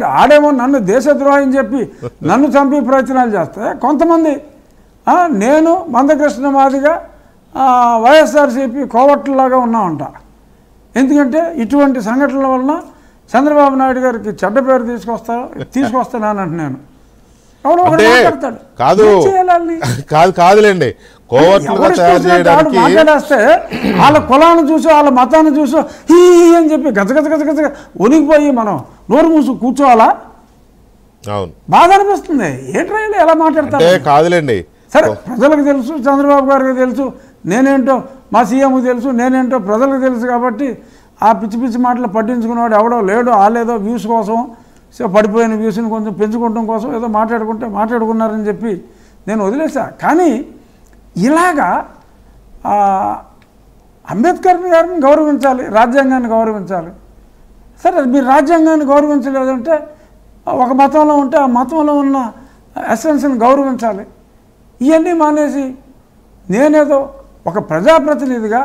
ఆడేమో నన్ను దేశద్రోహం చెప్పి నన్ను చంపే ప్రయత్నాలు చేస్తే కొంతమంది నేను మందకృష్ణ మాదిగా వైఎస్ఆర్సీపీ కోవట్లలాగా ఉన్నామంట. ఎందుకంటే ఇటువంటి సంఘటనల వలన చంద్రబాబు నాయుడు గారికి చెడ్డ పేరు తీసుకొస్తానంటే నేను కాదులేండి మాట్లాడేస్తే వాళ్ళ కులాన్ని చూసి వాళ్ళ మతాన్ని చూసి హీ అని చెప్పి గజగజ ఉనిగిపోయి మనం నోరు మూసు కూర్చోవాలా? అవును, బాధ అనిపిస్తుంది. ఏంట్రా ఎలా మాట్లాడతారు? కాదులేండి, సరే ప్రజలకు తెలుసు, చంద్రబాబు గారికి తెలుసు నేనేంటో, మా సీఎంకు తెలుసు నేనేంటో ప్రజలకు తెలుసు. కాబట్టి ఆ పిచ్చి పిచ్చి మాటలు పట్టించుకునేవాడు ఎవడో లేడో, వాళ్ళేదో వ్యూస్ కోసం పడిపోయిన వ్యూస్ని కొంచెం పెంచుకోవడం కోసం ఏదో మాట్లాడుకున్నారని చెప్పి నేను వదిలేసా. కానీ ఇలాగా అంబేద్కర్ గారిని గౌరవించాలి, రాజ్యాంగాన్ని గౌరవించాలి. సరే మీరు రాజ్యాంగాన్ని గౌరవించలేదంటే ఒక మతంలో ఉంటే ఆ మతంలో ఉన్న ఎసెన్స్ని గౌరవించాలి. ఇవన్నీ మానేసి నేనేదో ఒక ప్రజాప్రతినిధిగా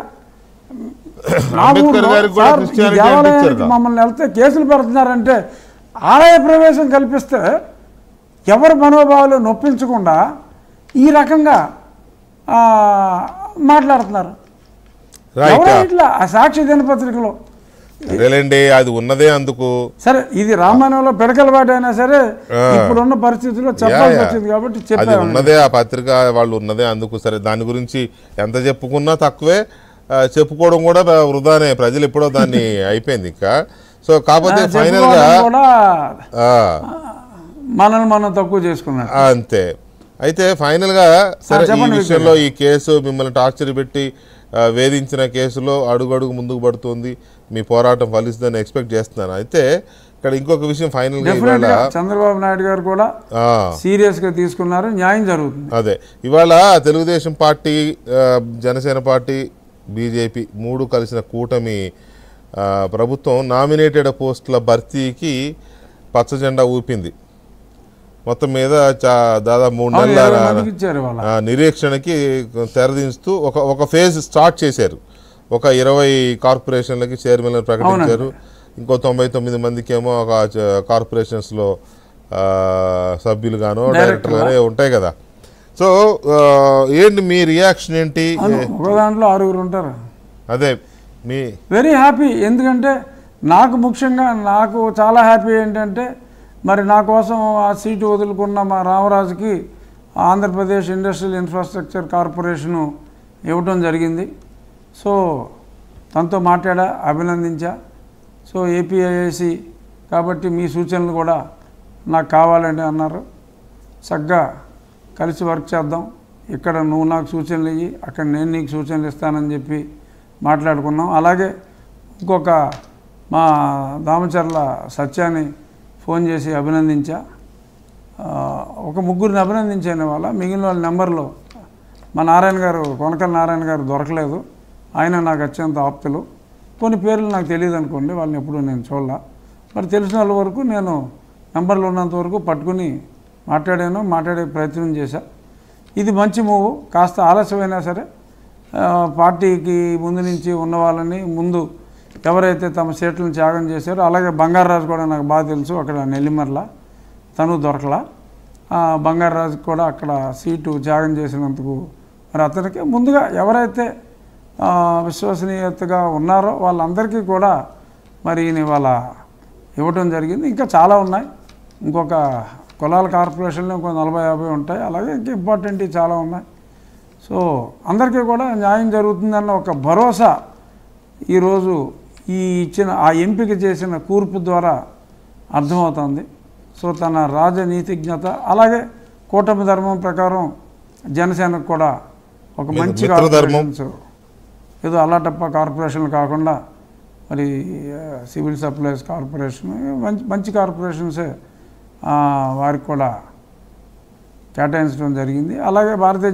దేవాలయానికి మమ్మల్ని వెళ్తే కేసులు పెడుతున్నారంటే ఆలయ ప్రవేశం కల్పిస్తే ఎవరి మనోభావాలు నొప్పించకుండా ఈ రకంగా మాట్లాడుతున్నారు. ఇట్లా ఆ సాక్షి దినపత్రికలో అది ఉన్నదే అందుకు. సరే ఇది రామాయణంలో పిడకలవాడు అయినా సరే ఇప్పుడున్న పరిస్థితుల్లో చెప్పాల్సి వచ్చింది కాబట్టి చెప్పారు. ఉన్నదే ఆ పత్రిక వాళ్ళు ఉన్నదే అందుకు. సరే దాని గురించి ఎంత చెప్పుకున్నా తక్కువే, చెప్పుకోవడం కూడా వృధానే. ప్రజలు ఎప్పుడో దాన్ని అయిపోయింది ఇంకా. సో కాకపోతే ఫైనల్ గా మనల్ని మనం తక్కువ చేసుకున్నాం అంతే. అయితే ఫైనల్ గా సరే ఈ విషయంలో ఈ కేసు మిమ్మల్ని టార్చర్ పెట్టి వేధించిన కేసులో అడుగడుగు ముందుకు పడుతుంది, మీ పోరాటం ఫలిస్తుందని ఎక్స్పెక్ట్ చేస్తున్నాను. అయితే ఇక్కడ ఇంకొక విషయం ఫైనల్ గా చంద్రబాబు నాయుడు గారు కూడా సీరియస్ గా తీసుకున్నారు, న్యాయం జరుగుతుంది. అదే ఇవాళ Telugu Desam party, Janasena party, BJP మూడు కలిసిన కూటమి ప్రభుత్వం నామినేటెడ్ పోస్టుల భర్తీకి పచ్చ జెండా ఊపింది. మొత్తం మీద దాదాపు 3 నెలల నిరీక్షణకి తెరదించుతూ ఒక ఫేజ్ స్టార్ట్ చేశారు. ఒక 20 కార్పొరేషన్లకి చైర్మన్లను ప్రకటించారు. ఇంకో 99 మందికి ఏమో ఒక కార్పొరేషన్స్లో సభ్యులుగానో డైరెక్టర్గానో ఉంటాయి కదా. సో ఏంటి మీ రియాక్షన్ ఏంటి? ఒక దాంట్లో 6 ఉంటారు. అదే మీ వెరీ హ్యాపీ. ఎందుకంటే నాకు ముఖ్యంగా నాకు చాలా హ్యాపీ ఏంటంటే మరి నా కోసం ఆ సీటు వదులుకున్న మా రామరాజుకి ఆంధ్రప్రదేశ్ ఇండస్ట్రియల్ ఇన్ఫ్రాస్ట్రక్చర్ కార్పొరేషను ఇవ్వటం జరిగింది. సో తనతో మాట్లాడా, అభినందించా. సో ఏపీఐఐసి కాబట్టి మీ సూచనలు కూడా నాకు కావాలని అన్నారు. చక్కగా కలిసి వర్క్ చేద్దాం, ఇక్కడ నువ్వు నాకు సూచనలు ఇవ్వి, అక్కడ నేను నీకు సూచనలు ఇస్తానని చెప్పి మాట్లాడుకున్నాం. అలాగే ఇంకొక మా దామచర్ల సత్యాన్ని ఫోన్ చేసి అభినందించా. ఒక 3 అభినందించాను వాళ్ళ. మిగిలిన వాళ్ళ నెంబర్లో మా నారాయణ గారు, కొనకల నారాయణ గారు దొరకలేదు. ఆయన నాకు అత్యంత ఆప్తులు. కొన్ని పేర్లు నాకు తెలియదు అనుకోండి, వాళ్ళని ఎప్పుడూ నేను చూడాల. మరి తెలిసిన వాళ్ళ వరకు నేను నెంబర్లు ఉన్నంత వరకు పట్టుకుని మాట్లాడే ప్రయత్నం చేశా. ఇది మంచి మూవ్. కాస్త ఆలస్యమైనా సరే పార్టీకి ముందు నుంచి ఉన్న వాళ్ళని ముందు ఎవరైతే తమ సీట్లను త్యాగం చేశారో, అలాగే బంగారాజు కూడా నాకు బాగా తెలుసు, అక్కడ నెల్లిమర్ల తను దొరకలా. బంగారాజు కూడా అక్కడ సీటు త్యాగం చేసినందుకు మరి అతనికి ముందుగా ఎవరైతే విశ్వసనీయతగా ఉన్నారో వాళ్ళందరికీ కూడా మరి ఇవాళ ఇవ్వటం జరిగింది. ఇంకా చాలా ఉన్నాయి. ఇంకొక కులాల కార్పొరేషన్లో ఇంకో 40-50 ఉంటాయి. అలాగే ఇంకా ఇంపార్టెంట్ చాలా ఉన్నాయి. సో అందరికీ కూడా న్యాయం జరుగుతుందన్న ఒక భరోసా ఈరోజు ఆ ఎంపిక చేసిన కూర్పు ద్వారా అర్థమవుతుంది. సో తన రాజనీతిజ్ఞత, అలాగే కూటమి ధర్మం ప్రకారం జనసేనకు కూడా ఒక మంచి కార్పొరేషన్స్, ఏదో అలాటప్ప కార్పొరేషన్లు కాకుండా మరి సివిల్ సప్లైస్ కార్పొరేషన్, మంచి కార్పొరేషన్సే వారికి కూడా కేటాయించడం జరిగింది. అలాగే భారతీయ